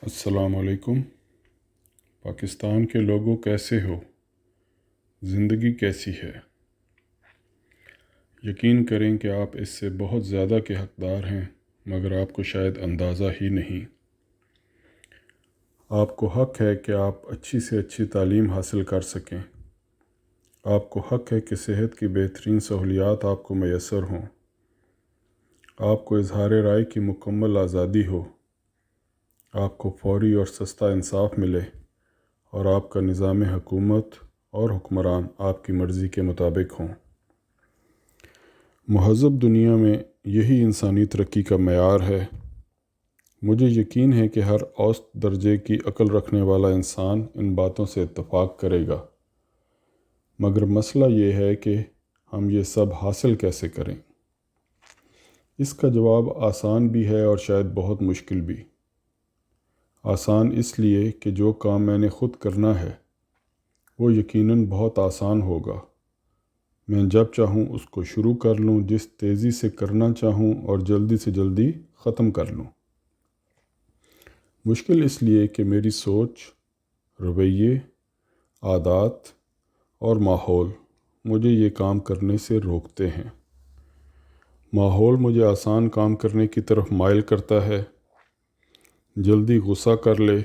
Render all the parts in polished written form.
السلام علیکم۔ پاکستان کے لوگوں کیسے ہو؟ زندگی کیسی ہے؟ یقین کریں کہ آپ اس سے بہت زیادہ کے حقدار ہیں، مگر آپ کو شاید اندازہ ہی نہیں۔ آپ کو حق ہے کہ آپ اچھی سے اچھی تعلیم حاصل کر سکیں۔ آپ کو حق ہے کہ صحت کی بہترین سہولیات آپ کو میسر ہوں۔ آپ کو اظہار رائے کی مکمل آزادی ہو۔ آپ کو فوری اور سستا انصاف ملے اور آپ کا نظام حکومت اور حکمران آپ کی مرضی کے مطابق ہوں۔ مہذب دنیا میں یہی انسانی ترقی کا معیار ہے۔ مجھے یقین ہے کہ ہر اوسط درجے کی عقل رکھنے والا انسان ان باتوں سے اتفاق کرے گا، مگر مسئلہ یہ ہے کہ ہم یہ سب حاصل کیسے کریں؟ اس کا جواب آسان بھی ہے اور شاید بہت مشکل بھی۔ آسان اس لیے کہ جو کام میں نے خود کرنا ہے وہ یقیناً بہت آسان ہوگا۔ میں جب چاہوں اس کو شروع کر لوں، جس تیزی سے کرنا چاہوں اور جلدی سے جلدی ختم کر لوں۔ مشکل اس لیے کہ میری سوچ، رویے، عادات اور ماحول مجھے یہ کام کرنے سے روکتے ہیں۔ ماحول مجھے آسان کام کرنے کی طرف مائل کرتا ہے۔ جلدی غصہ کر لے،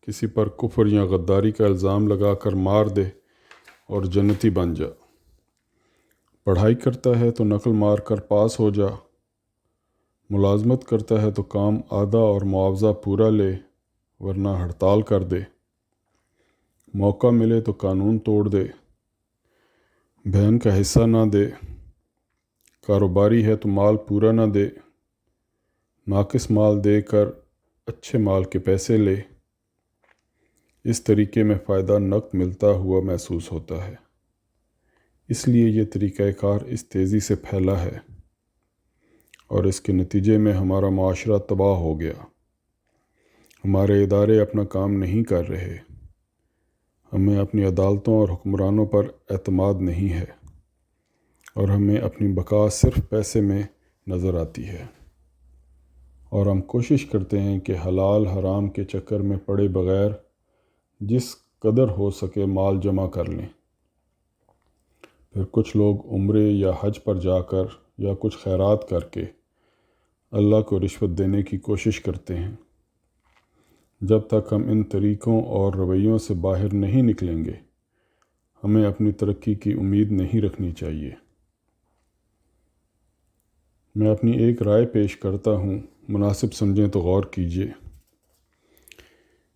کسی پر کفر یا غداری کا الزام لگا کر مار دے اور جنتی بن جا۔ پڑھائی کرتا ہے تو نقل مار کر پاس ہو جا۔ ملازمت کرتا ہے تو کام آدھا اور معاوضہ پورا لے، ورنہ ہڑتال کر دے۔ موقع ملے تو قانون توڑ دے۔ بہن کا حصہ نہ دے۔ کاروباری ہے تو مال پورا نہ دے۔ ناقص مال دے کر اچھے مال کے پیسے لے۔ اس طریقے میں فائدہ نقد ملتا ہوا محسوس ہوتا ہے۔ اس لیے یہ طریقہ کار اس تیزی سے پھیلا ہے اور اس کے نتیجے میں ہمارا معاشرہ تباہ ہو گیا۔ ہمارے ادارے اپنا کام نہیں کر رہے۔ ہمیں اپنی عدالتوں اور حکمرانوں پر اعتماد نہیں ہے اور ہمیں اپنی بقا صرف پیسے میں نظر آتی ہے، اور ہم کوشش کرتے ہیں کہ حلال حرام کے چکر میں پڑے بغیر جس قدر ہو سکے مال جمع کر لیں۔ پھر کچھ لوگ عمرے یا حج پر جا کر یا کچھ خیرات کر کے اللہ کو رشوت دینے کی کوشش کرتے ہیں۔ جب تک ہم ان طریقوں اور رویوں سے باہر نہیں نکلیں گے، ہمیں اپنی ترقی کی امید نہیں رکھنی چاہیے۔ میں اپنی ایک رائے پیش کرتا ہوں، مناسب سمجھیں تو غور کیجیے۔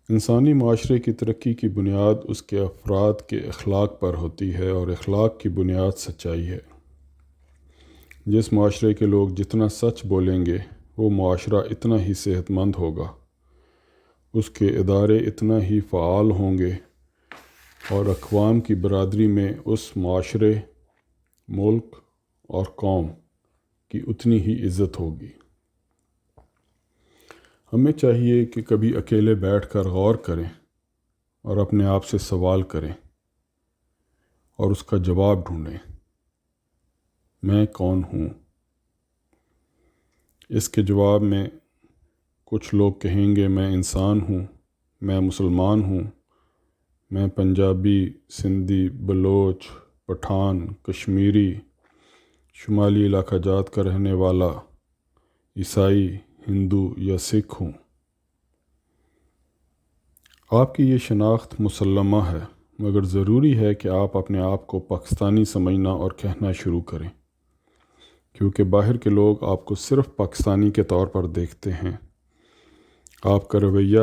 انسانی معاشرے کی ترقی کی بنیاد اس کے افراد کے اخلاق پر ہوتی ہے، اور اخلاق کی بنیاد سچائی ہے۔ جس معاشرے کے لوگ جتنا سچ بولیں گے، وہ معاشرہ اتنا ہی صحت مند ہوگا، اس کے ادارے اتنا ہی فعال ہوں گے، اور اقوام کی برادری میں اس معاشرے، ملک اور قوم کی اتنی ہی عزت ہوگی۔ ہمیں چاہیے کہ کبھی اکیلے بیٹھ کر غور کریں اور اپنے آپ سے سوال کریں اور اس کا جواب ڈھونڈیں۔ میں کون ہوں؟ اس کے جواب میں کچھ لوگ کہیں گے میں انسان ہوں، میں مسلمان ہوں، میں پنجابی، سندھی، بلوچ، پٹھان، کشمیری، شمالی علاقہ جات کا رہنے والا، عیسائی، ہندو یا سکھ ہوں۔ آپ کی یہ شناخت مسلمہ ہے، مگر ضروری ہے کہ آپ اپنے آپ کو پاکستانی سمجھنا اور کہنا شروع کریں، کیونکہ باہر کے لوگ آپ کو صرف پاکستانی کے طور پر دیکھتے ہیں۔ آپ کا رویہ،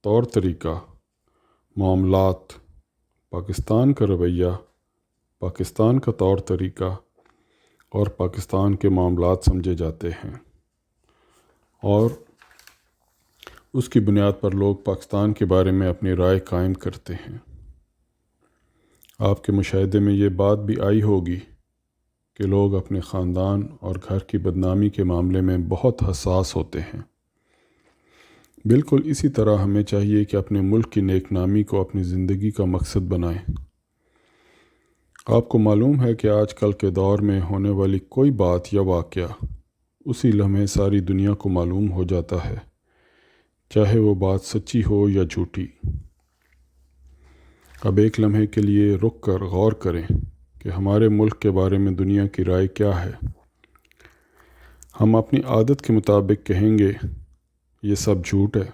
طور طریقہ، معاملات، پاکستان کا رویہ، پاکستان کا طور طریقہ اور پاکستان کے معاملات سمجھے جاتے ہیں، اور اس کی بنیاد پر لوگ پاکستان کے بارے میں اپنی رائے قائم کرتے ہیں۔ آپ کے مشاہدے میں یہ بات بھی آئی ہوگی کہ لوگ اپنے خاندان اور گھر کی بدنامی کے معاملے میں بہت حساس ہوتے ہیں۔ بالکل اسی طرح ہمیں چاہیے کہ اپنے ملک کی نیک نامی کو اپنی زندگی کا مقصد بنائیں۔ آپ کو معلوم ہے کہ آج کل کے دور میں ہونے والی کوئی بات یا واقعہ اسی لمحے ساری دنیا کو معلوم ہو جاتا ہے چاہے وہ بات سچی ہو یا جھوٹی۔ اب ایک لمحے کے لیے رک کر غور کریں کہ ہمارے ملک کے بارے میں دنیا کی رائے کیا ہے۔ ہم اپنی عادت کے مطابق کہیں گے یہ سب جھوٹ ہے،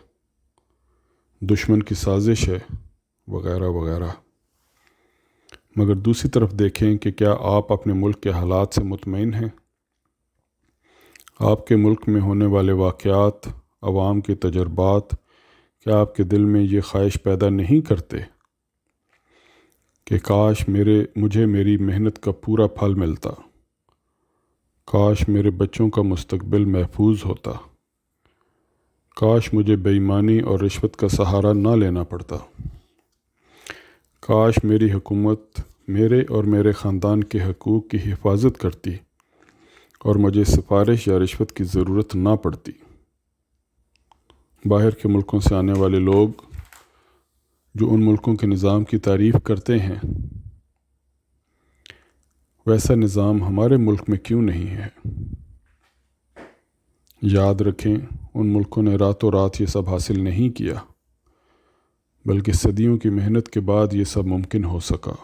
دشمن کی سازش ہے، وغیرہ وغیرہ۔ مگر دوسری طرف دیکھیں کہ کیا آپ اپنے ملک کے حالات سے مطمئن ہیں؟ آپ کے ملک میں ہونے والے واقعات، عوام کے تجربات، کیا آپ کے دل میں یہ خواہش پیدا نہیں کرتے کہ کاش مجھے میری محنت کا پورا پھل ملتا، کاش میرے بچوں کا مستقبل محفوظ ہوتا، کاش مجھے بے ایمانی اور رشوت کا سہارا نہ لینا پڑتا، کاش میری حکومت میرے اور میرے خاندان کے حقوق کی حفاظت کرتی اور مجھے سفارش یا رشوت کی ضرورت نہ پڑتی۔ باہر کے ملکوں سے آنے والے لوگ جو ان ملکوں کے نظام کی تعریف کرتے ہیں، ویسا نظام ہمارے ملک میں کیوں نہیں ہے؟ یاد رکھیں، ان ملکوں نے راتوں رات یہ سب حاصل نہیں کیا، بلکہ صدیوں کی محنت کے بعد یہ سب ممکن ہو سکا۔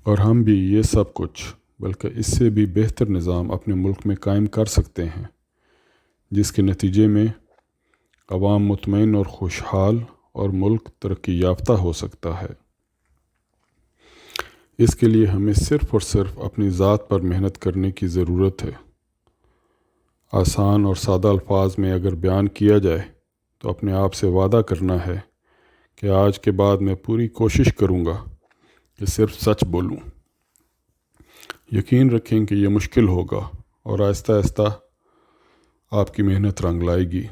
اور ہم بھی یہ سب کچھ بلکہ اس سے بھی بہتر نظام اپنے ملک میں قائم کر سکتے ہیں، جس کے نتیجے میں عوام مطمئن اور خوشحال اور ملک ترقی یافتہ ہو سکتا ہے۔ اس کے لیے ہمیں صرف اور صرف اپنی ذات پر محنت کرنے کی ضرورت ہے۔ آسان اور سادہ الفاظ میں اگر بیان کیا جائے تو اپنے آپ سے وعدہ کرنا ہے کہ آج کے بعد میں پوری کوشش کروں گا کہ صرف سچ بولوں۔ یقین رکھیں کہ یہ مشکل ہوگا اور آہستہ آہستہ آپ کی محنت رنگ لائے گی،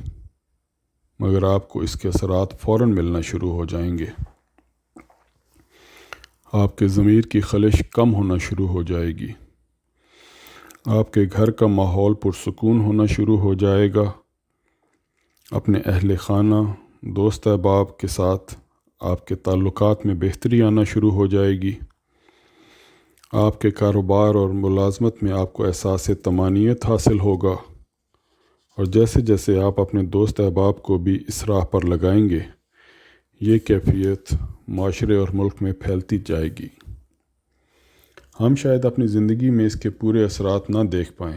مگر آپ کو اس کے اثرات فوراً ملنا شروع ہو جائیں گے۔ آپ کے ضمیر کی خلش کم ہونا شروع ہو جائے گی، آپ کے گھر کا ماحول پرسکون ہونا شروع ہو جائے گا، اپنے اہل خانہ، دوست احباب کے ساتھ آپ کے تعلقات میں بہتری آنا شروع ہو جائے گی، آپ کے کاروبار اور ملازمت میں آپ کو احساس طمانینت حاصل ہوگا، اور جیسے جیسے آپ اپنے دوست احباب کو بھی اس راہ پر لگائیں گے، یہ کیفیت معاشرے اور ملک میں پھیلتی جائے گی۔ ہم شاید اپنی زندگی میں اس کے پورے اثرات نہ دیکھ پائیں،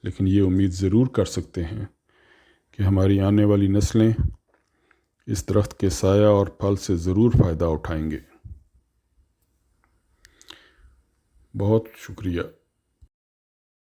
لیکن یہ امید ضرور کر سکتے ہیں کہ ہماری آنے والی نسلیں اس درخت کے سایہ اور پھل سے ضرور فائدہ اٹھائیں گے۔ بہت شکریہ۔